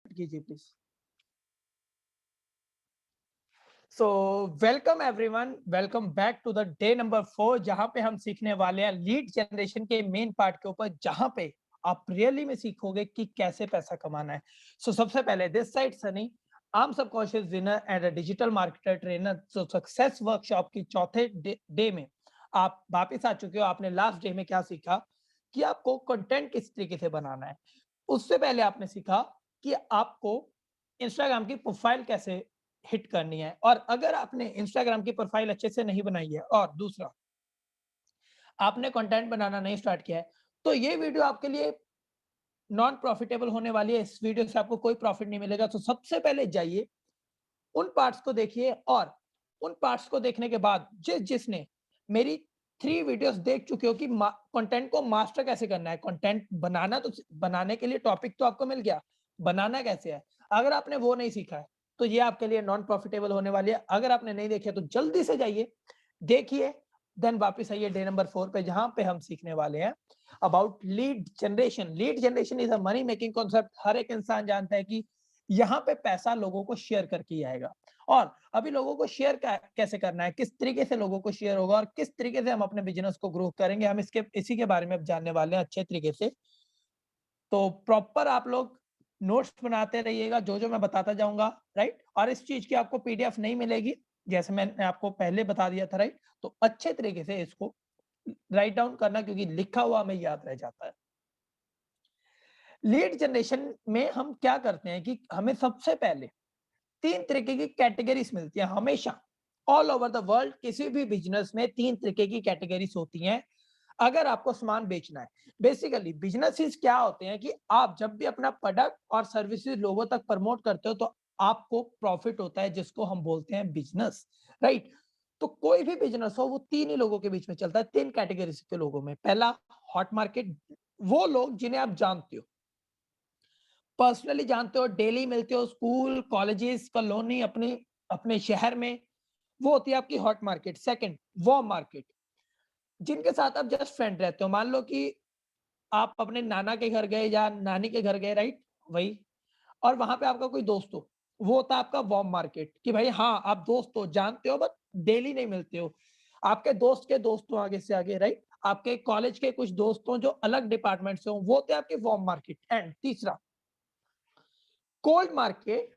कीजिए please. So welcome everyone, welcome back to the day number 4, जहां पे हम सीखने वाले हैं लीड जनरेशन के मेन पार्ट के ऊपर, जहां पे आप रियली में सीखोगे कि कैसे पैसा कमाना है। सबसे पहले this side Sunny, I am subconscious winner and a digital marketer trainer. Success workshop की चौथे डे में आप वापिस आ चुके हो। आपने लास्ट डे में क्या सीखा कि आपको कंटेंट किस तरीके से बनाना है। उससे पहले आपने सीखा कि आपको इंस्टाग्राम की प्रोफाइल कैसे हिट करनी है, और अगर आपने इंस्टाग्राम की प्रोफाइल अच्छे से नहीं बनाई है और दूसरा आपने कंटेंट बनाना नहीं स्टार्ट किया है, तो ये वीडियो आपके लिए नॉन प्रॉफिटेबल होने वाली है। इस वीडियो से आपको कोई प्रॉफिट नहीं मिलेगा। तो सबसे पहले जाइए, उन पार्ट्स को देखिए, और उन पार्ट्स को देखने के बाद जिसने मेरी 3 वीडियोस देख चुके हो कि कंटेंट को मास्टर कैसे करना है। कंटेंट बनाना, तो बनाने के लिए टॉपिक तो आपको मिल गया, बनाना कैसे है। अगर आपने वो नहीं सीखा है तो ये आपके लिए नॉन प्रॉफिटेबल होने वाली है। अगर आपने नहीं देखा तो जल्दी से जाइए, देखिए, देन वापस आइए डे नंबर 4 पे, जहां पे हम सीखने वाले हैं about lead generation. Lead generation is a money making concept. हर एक इंसान जानता है कि यहाँ पे पैसा लोगों को शेयर करके ही आएगा। और अभी लोगों को शेयर कैसे करना है, किस तरीके से लोगों को शेयर होगा, और किस तरीके से हम अपने बिजनेस को ग्रो करेंगे, हम इसी के बारे में अब जानने वाले हैं अच्छे तरीके से। तो प्रॉपर आप लोग नोट्स बनाते रहिएगा, जो जो मैं बताता जाऊंगा, राइट। और इस चीज की आपको पीडीएफ नहीं मिलेगी, जैसे मैंने आपको पहले बता दिया था, राइट। तो अच्छे तरीके से इसको राइट डाउन करना, क्योंकि लिखा हुआ हमें याद रह जाता है। लीड जनरेशन में हम क्या करते हैं कि हमें सबसे पहले 3 तरीके की कैटेगरीज मिलती है हमेशा। ऑल ओवर द वर्ल्ड किसी भी बिजनेस में 3 तरीके की कैटेगरीज होती हैं। अगर आपको सामान बेचना है, बेसिकली बिजनेसेस क्या होते हैं कि आप जब भी अपना प्रोडक्ट और सर्विसेज लोगों तक प्रमोट करते हो तो आपको प्रॉफिट होता है, जिसको हम बोलते हैं बिजनेस, राइट। तो कोई भी बिजनेस हो, वो 3 ही लोगों के बीच में चलता है, 3 कैटेगरीज के लोगों में। पहला, हॉट मार्केट, वो लोग जिन्हें आप जानते हो, पर्सनली जानते हो, डेली मिलते हो, स्कूल कॉलेजेस कॉलोनी अपने अपने शहर में, वो होती है आपकी hot market. Second, warm market, जिनके साथ आप जस्ट फ्रेंड रहते हो। मान लो कि आप अपने नाना के घर गए या नानी के घर गए, राइट, वही, और वहां पे आपका कोई दोस्त हो, वो होता है आपका वार्म मार्केट, कि भाई हाँ, आप दोस्त हो, जानते हो, बट डेली नहीं मिलते हो। आपके दोस्त के दोस्त हो आगे से आगे, राइट। आपके कॉलेज के कुछ दोस्त हो जो अलग डिपार्टमेंट से हो, वो होते हैं आपके वार्म मार्केट। एंड तीसरा, कोल्ड मार्केट,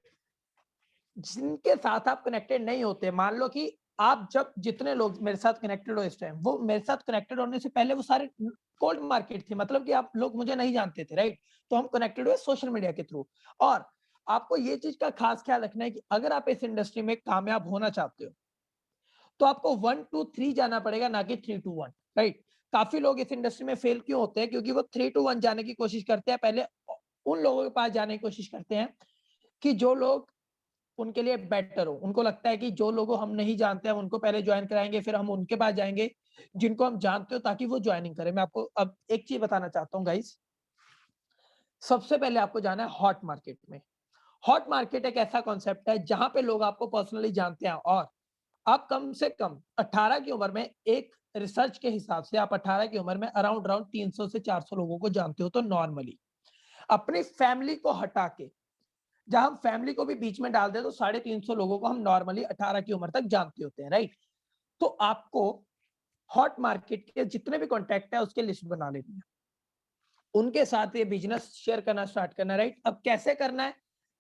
जिनके साथ आप कनेक्टेड नहीं होते। मान लो कि आप जब जितने लोग मेरे साथ कनेक्टेड हो इस टाइम, वो मेरे साथ कनेक्टेड होने से पहले वो सारे कोल्ड मार्केट थे, मतलब कि आप लोग मुझे नहीं जानते थे, राइट। तो हम कनेक्टेड हुए सोशल मीडिया के थ्रू। और आपको ये चीज का खास ख्याल रखना है कि अगर आप इस इंडस्ट्री में कामयाब होना चाहते हो, तो आपको 1 to 3 जाना पड़ेगा, ना कि 3 to 1, राइट। काफी लोग इस इंडस्ट्री में फेल क्यों होते हैं? क्योंकि वो 3 to 1 जाने की कोशिश करते हैं। पहले उन लोगों के पास जाने की कोशिश करते हैं कि जो लोग उनके लिए बेटर हो। उनको लगता है कि जो लोगों हम नहीं जानते, हम उनको पहले ज्वाइन कराएंगे, फिर हम उनके पास जाएंगे जिनको हम जानते हो, ताकि वो ज्वाइनिंग करें। मैं आपको अब एक चीज बताना चाहता हूँ गाइस। सबसे पहले आपको जाना है हॉट मार्केट में। हॉट मार्केट एक ऐसा कॉन्सेप्ट है जहां पे लोग आपको पर्सनली जानते हैं, और आप कम से कम 18 की उम्र में, एक रिसर्च के हिसाब से आप 18 की उम्र में अराउंड अराउंड 300 से 400 लोगों को जानते हो। तो नॉर्मली अपनी फैमिली को हटा के, जहां हम फैमिली को भी बीच में डाल दे, तो 350 लोगों को हम नॉर्मली 18 की उम्र तक जानते होते हैं, राइट। तो आपको हॉट मार्केट के जितने भी कॉन्टैक्ट है उसके लिस्ट बना लेनी है, उनके साथ ये बिजनेस शेयर करना स्टार्ट करना है, राइट। अब कैसे करना है,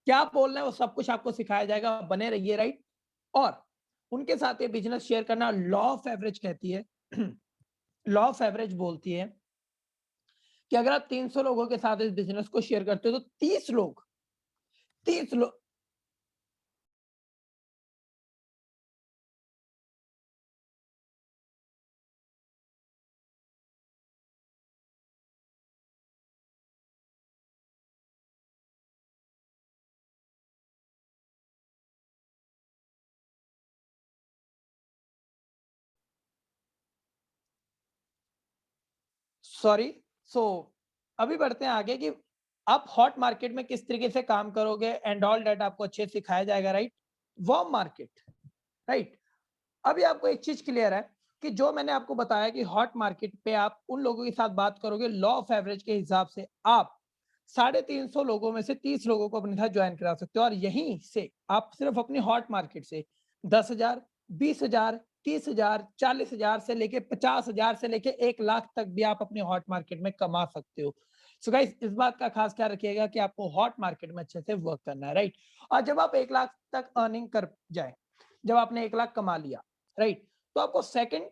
क्या बोलना है, वो सब कुछ आपको सिखाया जाएगा, बने रहिए, राइट। और उनके साथ ये बिजनेस शेयर करना, लॉ ऑफ एवरेज कहती है लॉ ऑफ एवरेज बोलती है कि अगर आप 300 लोगों के साथ इस बिजनेस को शेयर करते हो, तो 30 लोग सॉरी। सो अभी बढ़ते हैं आगे कि आप हॉट मार्केट में किस तरीके से काम करोगे, एंड ऑल डेट आपको अच्छे से सिखाया जाएगा, राइट। Warm market, right. अभी आपको एक चीज क्लियर है कि जो मैंने आपको बताया कि हॉट मार्केट पे आप उन लोगों के साथ बात करोगे लॉ ऑफ एवरेज के हिसाब से, आप 350 लोगों में से 30 लोगों को अपने साथ ज्वाइन करा सकते हो और यहीं से आप सिर्फ अपनी हॉट मार्केट से 10,000, 20,000, 30,000, 40,000 से लेके 50,000 से लेके 1 लाख तक भी आप अपनी हॉट मार्केट में कमा सकते हो। सो गाइस, इस बात का खास ख्याल रखिएगा कि आपको हॉट मार्केट में अच्छे से वर्क करना है, राइट? और जब आप 1 लाख तक अर्निंग कर जाए, जब आपने 1 लाख कमा लिया, राइट, तो आपको सेकंड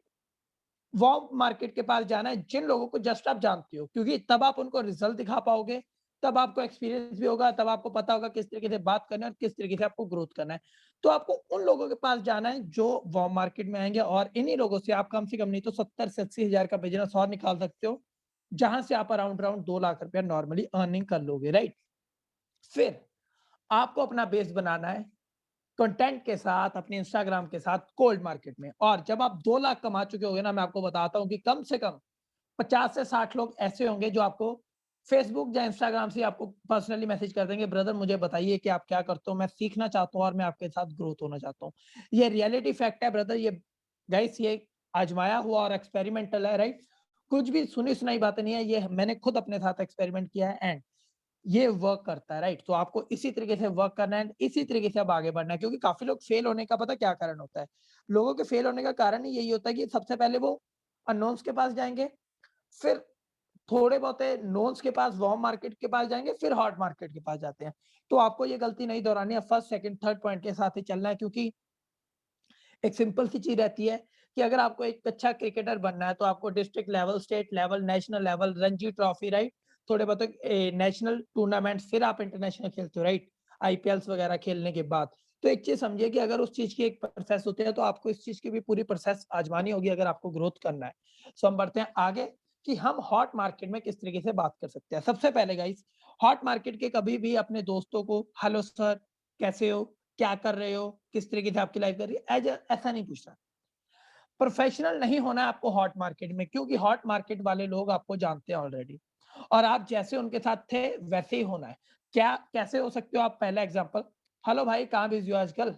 वार्म मार्केट के पास जाना है, जिन लोगों को जस्ट आप जानते हो, क्योंकि तब आप उनको रिजल्ट दिखा पाओगे, तब आपको एक्सपीरियंस भी होगा, तब आपको पता होगा किस तरीके से बात करना है और किस तरीके से आपको ग्रोथ करना है। तो आपको उन लोगों के पास जाना है जो वार्म मार्केट में आएंगे और इन्हीं लोगों से आप कम से कम नहीं तो 70 से 80 हजार का बिजनेस और निकाल सकते हो, जहां से आप अराउंड अराउंड 2 लाख रुपया नॉर्मली अर्निंग कर लोगे, राइट? फिर आपको अपना बेस बनाना है कंटेंट के साथ, अपने इंस्टाग्राम के साथ कोल्ड मार्केट में। और जब आप 2 लाख कमा चुके होगे ना, मैं आपको बताता हूँ कि कम से कम 50 से 60 लोग ऐसे होंगे जो आपको फेसबुक या इंस्टाग्राम से आपको पर्सनली मैसेज कर देंगे, ब्रदर मुझे बताइए कि आप क्या करते हो, मैं सीखना चाहता हूँ और मैं आपके साथ ग्रोथ होना चाहता हूँ। ये रियलिटी फैक्ट है ब्रदर, ये गाइस, ये आजमाया हुआ और एक्सपेरिमेंटल है, राइट? कुछ भी सुनी सुनाई बातें नहीं है, ये मैंने खुद अपने साथ एक्सपेरिमेंट किया है एंड ये वर्क करता है, राइट? तो आपको इसी तरीके से वर्क करना है, इसी तरीके से अब आगे बढ़ना है, क्योंकि काफी लोग फेल होने का पता क्या कारण होता है? लोगों के फेल होने का कारण ही यही होता है कि सबसे पहले वो अननोन्स के पास जाएंगे, फिर थोड़े बहुते नोन्स के पास, वार्म मार्केट के पास जाएंगे, फिर हॉट मार्केट के पास जाते हैं। तो आपको ये गलती नहीं दोहरानी है, फर्स्ट सेकंड थर्ड पॉइंट के साथ ही चलना है, क्योंकि एक सिंपल सी चीज रहती है कि अगर आपको एक अच्छा क्रिकेटर बनना है तो आपको district level, state level, national level, Ranji trophy, right, थोड़े बहुत नेशनल टूर्नामेंट, फिर आप इंटरनेशनल खेलते हो, राइट, आईपीएल्स वगैरह खेलने के बाद। तो एक चीज समझिए कि अगर उस चीज की एक प्रोसेस होती है तो आपको इस चीज की भी पूरी प्रोसेस आजमानी होगी अगर आपको ग्रोथ करना है। सो हम बढ़ते हैं आगे कि हम हॉट मार्केट में किस तरीके से बात कर सकते हैं। सबसे पहले गाइस, हॉट मार्केट के कभी भी अपने दोस्तों को हेलो सर, कैसे हो, क्या कर रहे हो, किस तरीके से आपकी लाइफ कर रही है, ऐसा नहीं पूछना। प्रोफेशनल नहीं होना है आपको हॉट मार्केट में, क्योंकि हॉट मार्केट वाले लोग आपको जानते हैं ऑलरेडी और आप जैसे उनके साथ थे वैसे ही होना है। क्या कैसे हो सकते हो आप? पहला एग्जांपल, हेलो भाई, कहाँ बिजी हो आजकल?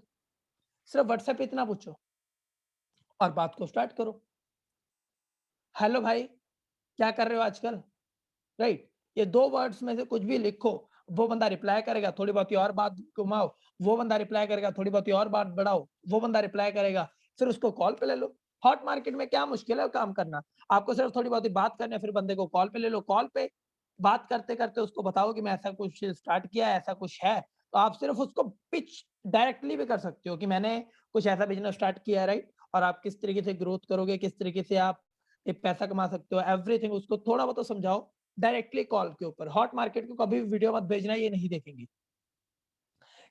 सिर्फ व्हाट्सएप पे इतना पूछो और बात को स्टार्ट करो। हेलो भाई, क्या कर रहे हो आजकल? राइट, ये 2 वर्ड्स में से कुछ भी लिखो, वो बंदा रिप्लाई करेगा, थोड़ी बहुत ही और बात घुमाओ, वो बंदा रिप्लाई करेगा, थोड़ी बहुत ही और बात बढ़ाओ, वो बंदा रिप्लाई करेगा, फिर उसको कॉल पे ले लो। हॉट मार्केट में क्या मुश्किल है काम करना? आपको सिर्फ थोड़ी बहुत ही बात करनी है, फिर बंदे को कॉल पे ले लो। कॉल पे बात करते-करते उसको बताओ कि मैं ऐसा कुछ स्टार्ट किया है, ऐसा कुछ है, तो आप सिर्फ उसको पिच डायरेक्टली भी कर सकते हो कि मैंने कुछ ऐसा बिज़नेस स्टार्ट किया है, राइट? और आप किस तरीके से ग्रोथ करोगे, किस तरीके से आप एक पैसा कमा सकते हो, एवरीथिंग उसको थोड़ा बहुत तो समझाओ डायरेक्टली कॉल के ऊपर। हॉट मार्केट को कभी भी वीडियो मत भेजना, ये नहीं देखेंगे।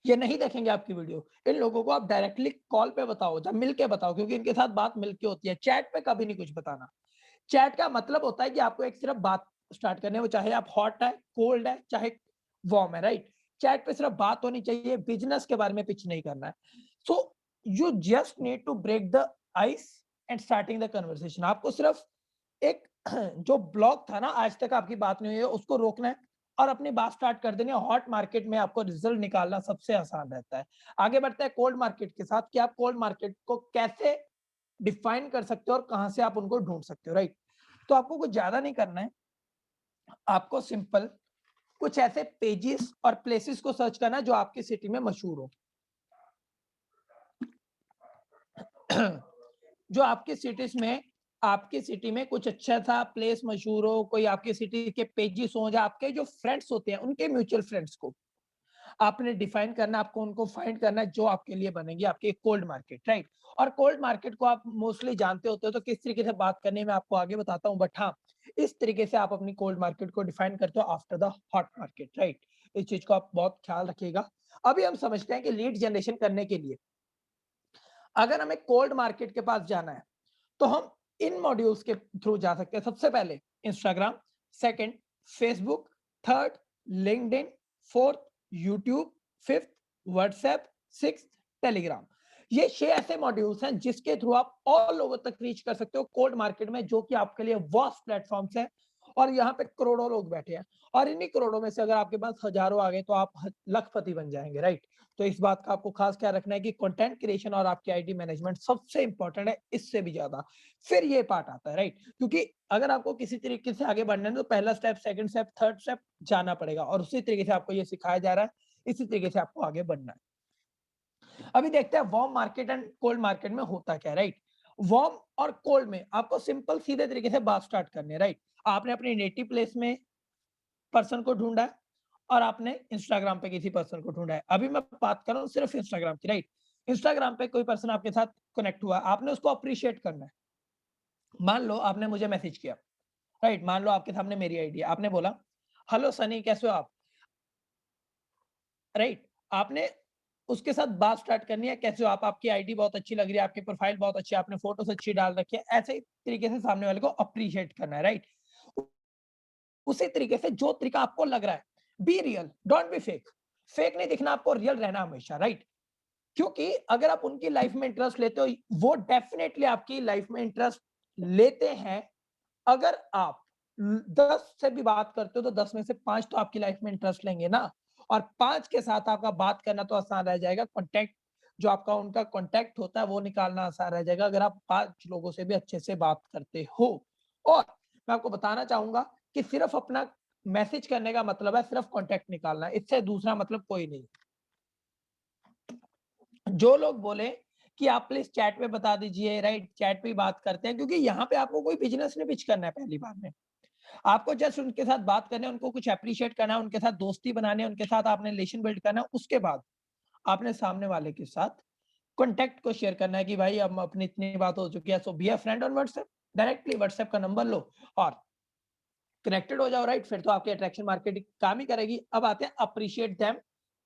ये नहीं देखेंगे आपकी वीडियो। इन लोगों को आप डायरेक्टली कॉल पे बताओ, जब मिल के बताओ, क्योंकि इनके साथ बात मिल के होती है। चैट पे कभी नहीं कुछ बताना। चैट का मतलब होता है कि आपको एक सिर्फ बात स्टार्ट करनी है, वो चाहे आप हॉट है, कोल्ड है, चाहे वार्म है, राइट? चैट पे सिर्फ बात होनी चाहिए, बिज़नेस के बारे में पिच नहीं करना है। So you just need to break the ice and starting the conversation. आपको सिर्फ एक जो ब्लॉक था ना, आज तक आपकी बात नहीं हुई है, उसको रोकना है और अपनी बात स्टार्ट कर देनी है। हॉट मार्केट में आपको रिजल्ट निकालना सबसे आसान रहता है। आगे बढ़ते हैं कोल्ड मार्केट के साथ कि आप कोल्ड मार्केट को कैसे डिफाइन कर सकते हो और कहां से आप उनको ढूंढ सकते हो, राइट? तो आपको कुछ ज्यादा नहीं करना है, आपको सिंपल कुछ ऐसे पेजेस और प्लेसेस को सर्च करना है जो आपकी सिटी में मशहूर हो। जो आपकी सिटी में कुछ अच्छा सा प्लेस मशहूर हो, कोई आपकी सिटी के पेजेस हो, या आपके जो फ्रेंड्स होते हैं उनके म्यूचुअल फ्रेंड्स को आपने डिफाइन करना, आपको उनको फाइंड करना है जो आपके लिए बनेंगे आपके कोल्ड मार्केट, राइट? और कोल्ड मार्केट को आप मोस्टली जानते होते हो, तो किस तरीके से बात करनी है मैं आपको आगे बताता हूँ, बट हाँ, इस तरीके से आप अपनी कोल्ड मार्केट को डिफाइन करते हो after the hot market, right? इस चीज को आप बहुत ख्याल रखिएगा। अभी हम समझते हैं कि लीड जनरेशन करने के लिए अगर हमें कोल्ड मार्केट के पास जाना है तो हम इन मॉड्यूल्स के थ्रू जा सकते हैं। सबसे पहले Instagram, second Facebook, third LinkedIn, fourth YouTube, fifth WhatsApp, sixth Telegram. ये 6 ऐसे मॉड्यूल्स हैं जिसके थ्रू आप ऑल ओवर तक रीच कर सकते हो कोल्ड मार्केट में, जो कि आपके लिए वास्ट प्लेटफॉर्म्स है और यहाँ पे करोड़ों लोग बैठे हैं और इन्हीं करोड़ों में से अगर आपके पास हजारों आ गए तो आप लखपति बन जाएंगे, राइट। तो इस बात का आपको खास ख्याल रखना है कि कंटेंट क्रिएशन और आपकी आईडी मैनेजमेंट सबसे इंपॉर्टेंट है, इससे भी ज्यादा फिर ये पार्ट आता है, राइट। क्योंकि अगर आपको किसी तरीके से आगे बढ़ना है तो पहला step, second step, third step जाना पड़ेगा और उसी तरीके से आपको ये सिखाया जा रहा है, इसी तरीके से आपको आगे बढ़ना है। अभी देखते हैं warm market and cold market में होता क्या है, राइट। वार्म और कोल्ड में आपको सिंपल सीधे तरीके से बात स्टार्ट करनी है, राइट। आपने अपनी नेटिव प्लेस में पर्सन को ढूंढा है और आपने इंस्टाग्राम पे किसी पर्सन को ढूंढा है। अभी मैं बात कर रहा हूँ सिर्फ इंस्टाग्राम की, राइट। इंस्टाग्राम पे कोई पर्सन आपके साथ कनेक्ट हुआ, आपने उसको अप्रिशिएट करना है। मान लो आपने मुझे मैसेज किया, राइट। मान लो आपके सामने मेरी आईडी है, आपने बोला हेलो सनी कैसे हो आप, राइट। आपने उसके साथ बात स्टार्ट करनी है, कैसे हो आप, आपकी आईडी बहुत अच्छी लग रही है, आपकी प्रोफाइल बहुत अच्छी है, आपने फोटोज अच्छी डाल रखी है, ऐसे ही तरीके से सामने वाले को अप्रिशिएट करना है, राइट। उसी तरीके से जो तरीका आपको लग रहा है, be real, don't be fake. Fake नहीं दिखना, आपको रियल रहना हमेशा, राइट। क्योंकि अगर आप उनकी लाइफ में इंटरेस्ट लेते हो, वो डेफिनेटली आपकी लाइफ में इंटरेस्ट लेते हैं। अगर आप 10 से भी बात करते हो तो 10 में से 5 तो आपकी लाइफ में इंटरेस्ट लेंगे ना, और 5 के साथ आपका बात करना तो आसान रह जाएगा। कॉन्टैक्ट जो आपका उनका कॉन्टैक्ट होता है वो निकालना आसान रह जाएगा अगर आप 5 लोगों से भी अच्छे से बात करते हो। और मैं आपको बताना चाहूंगा कि सिर्फ अपना मैसेज करने का मतलब है सिर्फ कॉन्टैक्ट निकालना, इससे दूसरा मतलब कोई नहीं। जो लोग बोले कि आप प्लीज चैट पे बता दीजिए, राइट, चैट पे ही बात करते हैं, क्योंकि यहाँ पे आपको कोई बिजनेस नहीं पिच करना है। पहली बार में आपको जस्ट उनके साथ बात करना है, उनको कुछ एप्रिशिएट करना है, उनके साथ दोस्ती बनानी है, उनके साथ आपने रिलेशन बिल्ड करना है। उसके बाद आपने सामने वाले के साथ कॉन्टैक्ट को शेयर करना है कि भाई अब अपनी इतनी बात हो चुकी है, so be a friend on WhatsApp. Directly WhatsApp का नंबर लो और कनेक्टेड हो जाओ, राइट। फिर तो आपकी अट्रैक्शन मार्केटिंग काम ही करेगी। अब आते हैं appreciate them,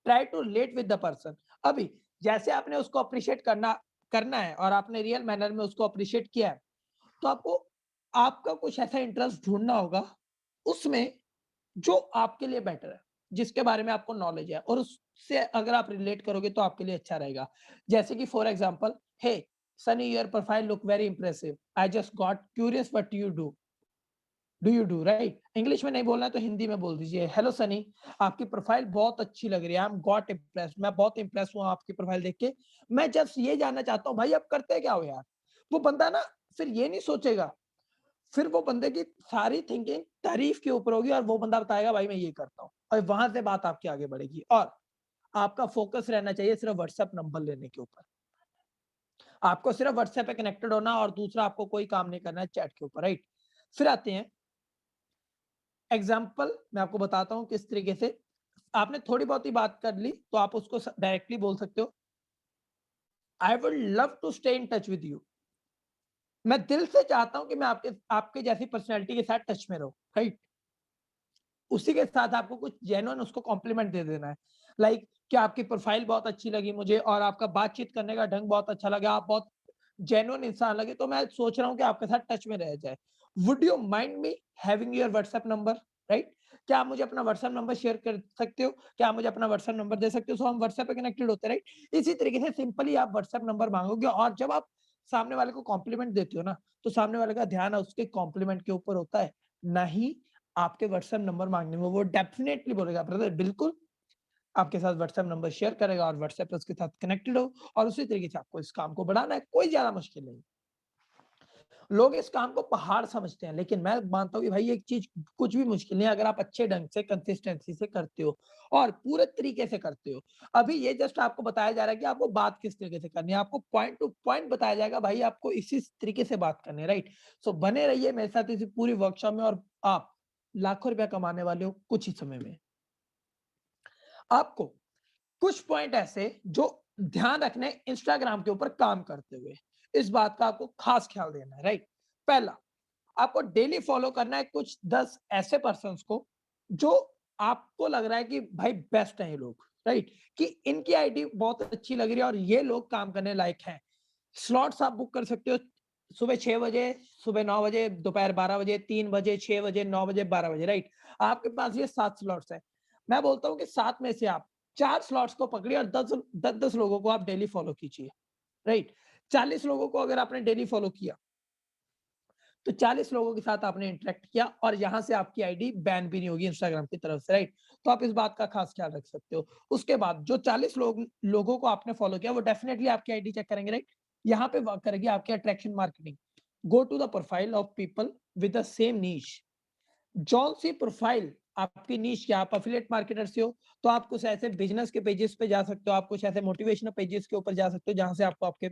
try to relate with the person. अभी जैसे आपने उसको अप्रिशिएट करना करना है और आपने रियल मैनर में उसको अप्रिशिएट किया है, तो आपको आपका कुछ ऐसा इंटरेस्ट ढूंढना होगा उसमें जो आपके लिए बेटर है, जिसके बारे में आपको नॉलेज है, और उससे अगर आप रिलेट करोगे तो आपके लिए अच्छा रहेगा। जैसे कि for example, hey Sunny your profile look very impressive, I just got curious what do you do, right. English में नहीं बोलना है तो हिंदी में बोल दीजिए, हेलो सनी, आपकी प्रोफाइल बहुत अच्छी लग रही है, आई एम गॉट इम्प्रेस्ड, मैं बहुत इम्प्रेस हुआ आपकी प्रोफाइल देख के। मैं जस्ट ये जानना चाहता हूँ भाई आप करते क्या हो यार। वो बंदा ना फिर ये नहीं सोचेगा, फिर वो बंदे की सारी थिंकिंग तारीफ के ऊपर होगी और वो बंदा बताएगा भाई मैं ये करता हूँ, और वहां से बात आपकी आगे बढ़ेगी। और आपका फोकस रहना चाहिए सिर्फ व्हाट्सएप नंबर लेने के ऊपर। आपको सिर्फ व्हाट्सएप पे कनेक्टेड होना और दूसरा आपको कोई काम नहीं करना है चैट के ऊपर, राइट। फिर आते हैं एग्जाम्पल, मैं आपको बताता हूँ किस तरीके से आपने थोड़ी बहुत ही बात कर ली तो आप उसको डायरेक्टली बोल सकते हो, I would love to stay in touch with you. मैं दिल से चाहता हूं कि मैं आपके आपके जैसी पर्सनैलिटी के साथ टच में रहूं, राइट। उसी के साथ आपको कुछ जेन्युइन उसको कॉम्प्लीमेंट दे देना है, लाइक कि आपकी प्रोफाइल बहुत अच्छी लगी मुझे और आपका बातचीत करने का ढंग बहुत अच्छा लगा, आप बहुत जेन्युइन इंसान लगे, तो मैं सोच रहा हूँ कि आपके साथ टच में रह जाए। Would you mind me having your WhatsApp number, right. क्या आप मुझे अपना व्हाट्सएप नंबर शेयर कर सकते हो, क्या आप मुझे अपना व्हाट्सएप नंबर दे सकते हो, सो हम व्हाट्सएप पे कनेक्टेड होते हैं, राइट। इसी तरीके से सिंपली आप व्हाट्सएप नंबर मांगोगे और जब आप सामने वाले को कॉम्प्लीमेंट देते हो ना, तो सामने वाले का ध्यान उसके कॉम्प्लीमेंट के ऊपर होता है, ना ही आपके व्हाट्सएप नंबर मांगने में। वो डेफिनेटली बोलेगा ब्रदर बिल्कुल, आपके साथ व्हाट्सएप नंबर शेयर करेगा और व्हाट्सएप पे उसके साथ कनेक्टेड हो, और उसी तरीके से आपको इस काम को बढ़ाना है। कोई ज्यादा मुश्किल नहीं। लोग इस काम को पहाड़ समझते हैं, लेकिन मैं मानता हूँ कि भाई एक चीज कुछ भी मुश्किल नहीं है अगर आप अच्छे ढंग से कंसिस्टेंसी से करते हो और पूरे तरीके से करते हो। अभी ये जस्ट आपको बताया जा रहा है कि आपको बात किस तरीके से करनी है, आपको पॉइंट टू पॉइंट बताया जाएगा भाई आपको इसी तरीके से बात करनी है, राइट। सो बने रहिए मेरे साथ इसी पूरी वर्कशॉप में और आप लाखों रुपया कमाने वाले हो कुछ ही समय में। आपको कुछ पॉइंट ऐसे जो ध्यान रखने इंस्टाग्राम के ऊपर काम करते हुए, इस बात का आपको खास ख्याल देना है, राइट। पहला, आपको डेली फॉलो करना है कुछ 10 ऐसे पर्सन्स को जो आपको लग रहा है कि भाई बेस्ट हैं ये लोग, राइट, कि इनकी आईडी बहुत अच्छी लग रही है और ये लोग काम करने लायक हैं। स्लॉट्स आप बुक कर सकते हो, सुबह 6 बजे, सुबह 9 बजे, दोपहर 12 बजे, 3 बजे, 6 बजे, 9 बजे, 12 बजे, राइट। आपके पास ये 7 स्लॉट्स हैं। मैं बोलता हूँ कि 7 में से आप 4 स्लॉट्स को पकड़िए और 10 लोगों को आप डेली फॉलो कीजिए, राइट। 40 लोगों को अगर आपने डेली फॉलो किया तो 40 लोगों के साथ आपने इंटरेक्ट किया और यहाँ से आपकी आईडी बैन भी नहीं होगी इंस्टाग्राम की तरफ से, राइट? तो आप इस बात का खास ख्याल रख सकते हो। उसके बाद जो 40 लोगों को आपने फॉलो किया वो डेफिनिटली आपकी आईडी चेक करेंगे, राइट? यहाँ पे वर्क करेगी आपकी attraction marketing. Go to the profile of people with the same niche. जौन सी प्रोफाइल आपकी नीश क्या, आप एफिलिएट मार्केटर से हो तो आप कुछ ऐसे बिजनेस के पेजेस पे जा सकते हो, आप कुछ ऐसे मोटिवेशनल पेजेस के ऊपर जा सकते हो जहां से आपको आपके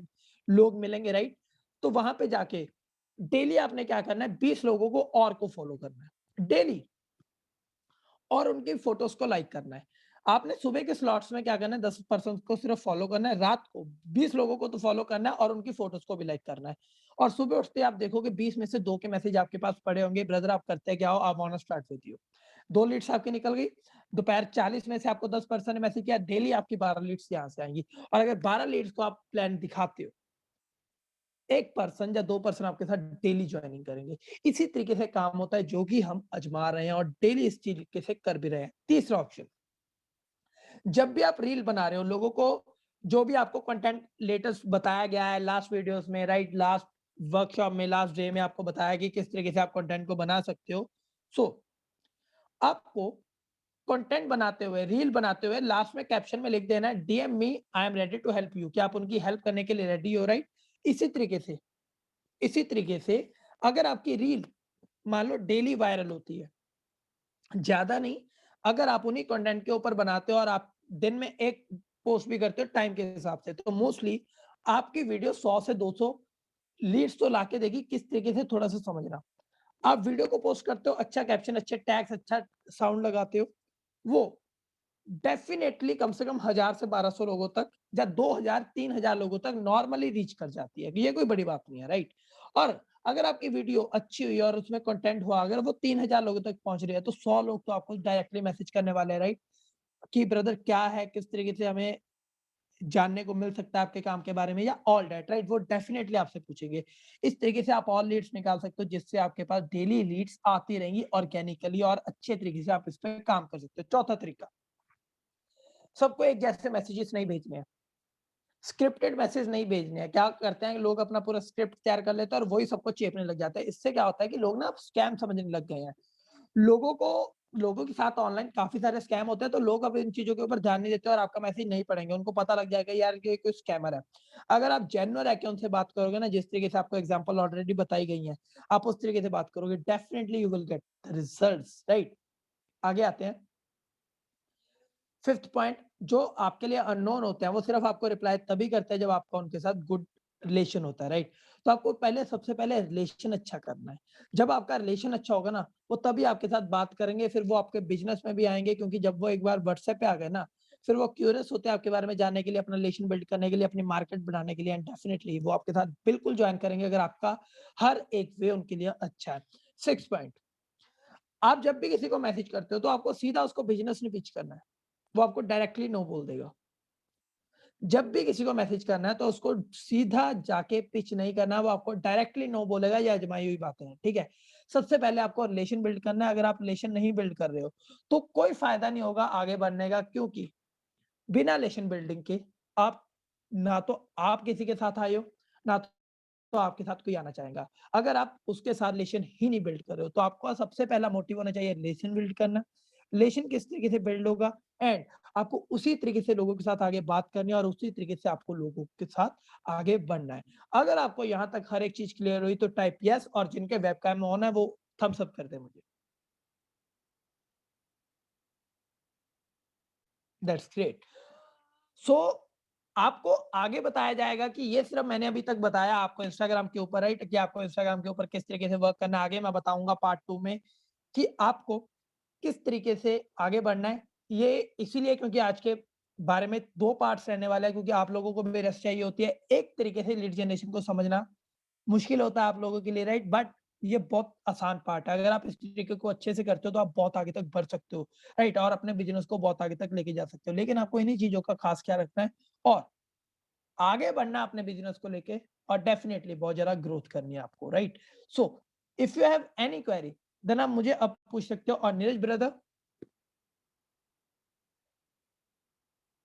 लोग मिलेंगे, राइट? तो वहां पे जाके डेली आपने क्या करना है, 20 लोगों को और को फॉलो करना है डेली, और उनकी फोटोज को लाइक करना है। आपने सुबह के स्लॉट्स में क्या करना है, 10 पर्सन को सिर्फ फॉलो करना है, रात को 20 लोगों को तो फॉलो करना है और उनकी फोटोज को भी लाइक करना है। और सुबह उठते आप देखोगे 20 में से 2 के मैसेज आपके पास पड़े होंगे, ब्रदर आप करते क्या हो, I want to start with you. 2 leads आपकी निकल गई। दोपहर 40 में से आपको 10 पर्सन ने मैसेज किया, डेली आपकी 12 लीड्स यहाँ से आएंगी। और अगर 12 लीड्स को आप प्लान दिखाते हो, 1 पर्सन या 2 पर्सन आपके साथ डेली ज्वाइनिंग करेंगे। इसी तरीके से काम होता है जो कि हम आजमा रहे हैं और डेली इस तरीके से कर भी रहे हैं। तीसरा ऑप्शन, जब भी आप रील बना रहे हो, लोगों को जो भी आपको कंटेंट लेटेस्ट बताया गया है लास्ट वीडियोस में, राइट, लास्ट वर्कशॉप में, लास्ट डे में आपको बताया कि किस तरीके से आप कंटेंट को बना सकते हो। सो आपको कंटेंट बनाते हुए, रील बनाते हुए लास्ट में कैप्शन में लिख देना है, DM me, I am ready to help you, कि आप उनकी हेल्प करने के लिए रेडी हो, राइट? इसी तरीके से इसी तरीके से अगर आपकी रील मान लो डेली वायरल होती है, ज्यादा नहीं, अगर आप उन्हीं कंटेंट के ऊपर बनाते हो और आप दिन में एक पोस्ट भी करते हो टाइम के हिसाब से, तो मोस्टली आपकी वीडियो 100 से 200 लीड्स तो लाके देगी। किस तरीके से, थोड़ा सा समझना। आप वीडियो को पोस्ट करते हो, अच्छा कैप्शन, अच्छे टैग्स, अच्छा साउंड लगाते हो, वो डेफिनेटली कम से कम 1000 से 1200 लोगों तक या 2000 3000 लोगों तक नॉर्मली रीच कर जाती है। ये कोई बड़ी बात नहीं है, राइट? और अगर आपकी वीडियो अच्छी हुई और उसमें कंटेंट हुआ, अगर वो 3000 लोगों तक पहुंच रही है, तो 100 लोग तो आपको डायरेक्टली मैसेज करने वाले हैं, राइट? कि ब्रदर क्या है, किस तरीके से हमें जानने को मिल सकता है आपके काम के बारे में, या ऑल दैट, राइट? वो डेफिनेटली आपसे पूछेंगे। इस तरीके से आप ऑल लीड्स निकाल सकते हो, जिससे आपके पास डेली लीड्स आती रहेंगी ऑर्गेनिकली और अच्छे तरीके से आप इस पे काम कर सकते हो। चौथा तरीका, सबको एक जैसे मैसेजेस नहीं भेजने हैं, स्क्रिप्टेड मैसेज नहीं भेजने हैं। क्या करते हैं लोग, अपना पूरा स्क्रिप्ट तैयार कर लेते हैं और वही सबको चेपने लग जाते हैं। इससे क्या होता है कि लोग ना स्कैम समझने लग गए हैं। लोगों को लोगों के साथ ऑनलाइन काफ़ी सारे स्कैम होते हैं, तो लोग अब इन चीज़ों के ऊपर ध्यान नहीं देते और आपका मैसेज नहीं पढ़ेंगे। उनको पता लग जाएगा यार कि ये कोई स्कैमर है। अगर आप जेन्युइन रह के उनसे बात करोगे ना, जिस तरीके से आपको एग्ज़ाम्पल ऑलरेडी बताई गई हैं, आप उस तरीके से बात करोगे, definitely you will get the results, right? आगे आते हैं। 5th पॉइंट, जो आपके लिए अननोन होते हैं, वो सिर्फ आपको रिप्लाई तभी करते हैं जब आपका उनके साथ गुड रिलेशन होता है, राइट? तो आपको सबसे पहले रिलेशन अच्छा करना है। जब आपका रिलेशन अच्छा होगा ना, वो तभी आपके साथ बात करेंगे, फिर वो आपके बिज़नेस में भी आएँगे, क्योंकि जब वो एक बार व्हाट्सएप पे आ गए ना, फिर वो क्यूरियस होते हैं आपके बारे में जानने के लिए, अपना रिलेशन बिल्ड करने के लिए, अपनी मार्केट बढ़ाने के लिए, एंड डेफिनिटली वो आपके साथ बिल्कुल जॉइन करेंगे अगर आपका हर एक वे उनके लिए अच्छा है। 6th पॉइंट, आप जब भी किसी को मैसेज करते हो, तो आपको सीधा उसको बिज़नेस नहीं पिच करना है। वो आपको डायरेक्टली नो बोल देगा। जब भी किसी को मैसेज करना है तो उसको सीधा जाके पिच नहीं करना, वो आपको डायरेक्टली नो बोलेगा, ये आजमाई हुई बातें हैं, ठीक है? सबसे पहले आपको रिलेशन बिल्ड करना है। अगर आप रिलेशन नहीं बिल्ड कर रहे हो, तो कोई फ़ायदा नहीं होगा आगे बढ़ने का, क्योंकि बिना रिलेशन बिल्डिंग के आप ना तो आप किसी के साथ आए हो, ना तो आपके साथ कोई आना चाहेगा। अगर आप उसके साथ रिलेशन ही नहीं बिल्ड कर रहे हो, तो आपका सबसे पहला मोटिव होना चाहिए रिलेशन बिल्ड करना। रिलेशन किस तरीके से बिल्ड होगा, एंड आपको उसी तरीके से लोगों के साथ आगे बात करनी है और उसी तरीके से आपको लोगों के साथ आगे बढ़ना है। अगर आपको यहाँ तक हर एक चीज़ क्लियर हुई तो टाइप यस, और जिनके वेबकैम ऑन है वो थम्स अप कर दें मुझे। That's great. सो आपको आगे बताया जाएगा कि ये सिर्फ मैंने अभी तक बताया आपको इंस्टाग्राम के ऊपर, राइट, कि आपको इंस्टाग्राम के ऊपर किस तरीके से वर्क करना है। आगे मैं बताऊंगा पार्ट 2 में कि आपको किस तरीके से आगे बढ़ना है। ये इसीलिए क्योंकि आज के बारे में 2 पार्ट्स रहने वाला है, क्योंकि आप लोगों को भी रेस्ट चाहिए होती है। एक तरीके से लीड जनरेशन को समझना मुश्किल होता है आप लोगों के लिए, राइट, बट ये बहुत आसान पार्ट है। अगर आप इस तरीके को अच्छे से करते हो तो आप बहुत आगे तक बढ़ सकते हो, राइट, और अपने बिज़नेस को बहुत आगे तक लेके जा सकते हो। लेकिन आपको इन्हीं चीज़ों का खास ख्याल रखना है और आगे बढ़ना अपने बिज़नेस को लेके, और डेफिनिटली बहुत ज़्यादा ग्रोथ करनी है आपको, right? So if you have any query then आप मुझे अब पूछ सकते हो। और नीरज ब्रदर,